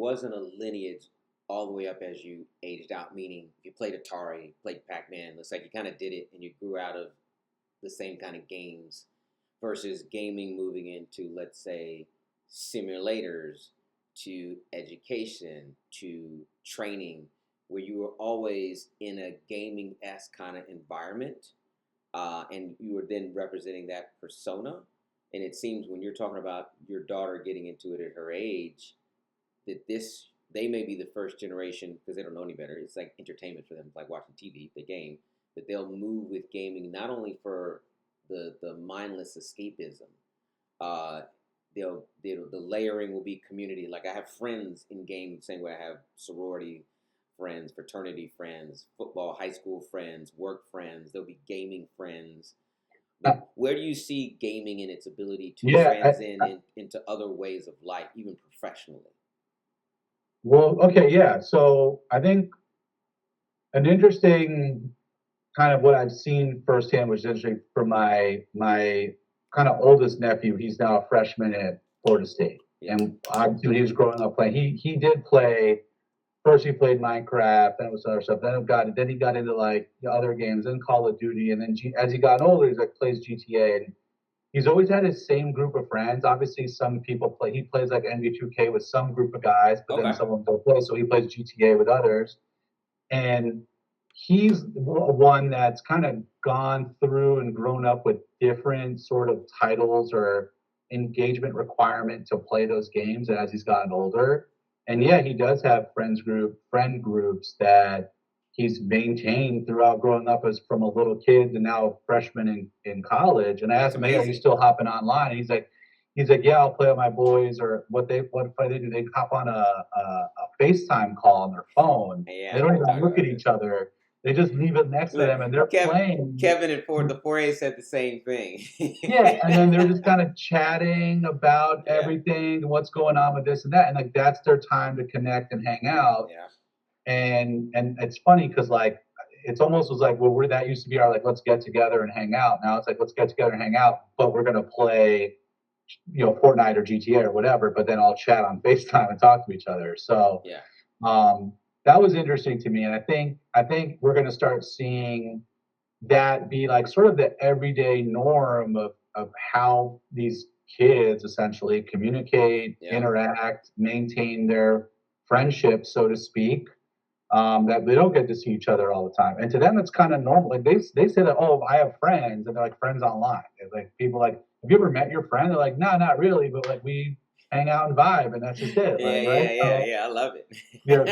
wasn't a lineage all the way up as you aged out. Meaning, if you played Atari, played Pac-Man, looks like you kind of did it, and you grew out of the same kind of games. Versus gaming moving into, let's say, simulators to education to training, where you were always in a gaming-esque kind of environment, and you were then representing that persona. And it seems when you're talking about your daughter getting into it at her age, that they may be the first generation, because they don't know any better. It's like entertainment for them, like watching TV, the game. But they'll move with gaming not only for the mindless escapism. The layering will be community. Like I have friends in gaming, the same way I have sorority friends, fraternity friends, football, high school friends, work friends. There'll be gaming friends. But where do you see gaming in its ability to transcend into other ways of life, even professionally? Well, okay, yeah. So I think an interesting kind of what I've seen firsthand, which is interesting for my kind of oldest nephew. He's now a freshman at Florida State, and obviously when he was growing up playing, he did play. First, he played Minecraft, then it was other stuff. Then he got into like the other games, then Call of Duty, and then as he got older, he's like plays GTA, and he's always had his same group of friends. Obviously, some people play. He plays like NBA 2K with some group of guys, but then some of them don't play, so he plays GTA with others, and he's one that's kind of gone through and grown up with different sort of titles or engagement requirement to play those games as he's gotten older. And yeah, he does have friend groups that he's maintained throughout growing up as from a little kid to now a freshman in college. And I asked him, hey, are you still hopping online? And he's like, yeah, I'll play with my boys. Or what they do, they hop on a FaceTime call on their phone. Yeah, they don't even look at each other. They just leave it next to them, and they're playing. Kevin and the 4A said the same thing. Yeah, and then they're just kind of chatting about everything and what's going on with this and that, and like that's their time to connect and hang out. Yeah. And it's funny because like it's almost was like, well, where that used to be our like let's get together and hang out. Now it's like let's get together and hang out, but we're gonna play, Fortnite or GTA or whatever. But then I'll chat on FaceTime and talk to each other. So that was interesting to me, and I think we're going to start seeing that be like sort of the everyday norm of how these kids essentially communicate, interact, maintain their friendships, so to speak. That they don't get to see each other all the time, and to them it's kind of normal. Like they say that, oh, I have friends, and they're like friends online. It's like people like, have you ever met your friend? They're like, no, not really, but like we hang out and vibe, and that's just it. Yeah, right? I love it.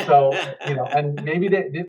So and maybe they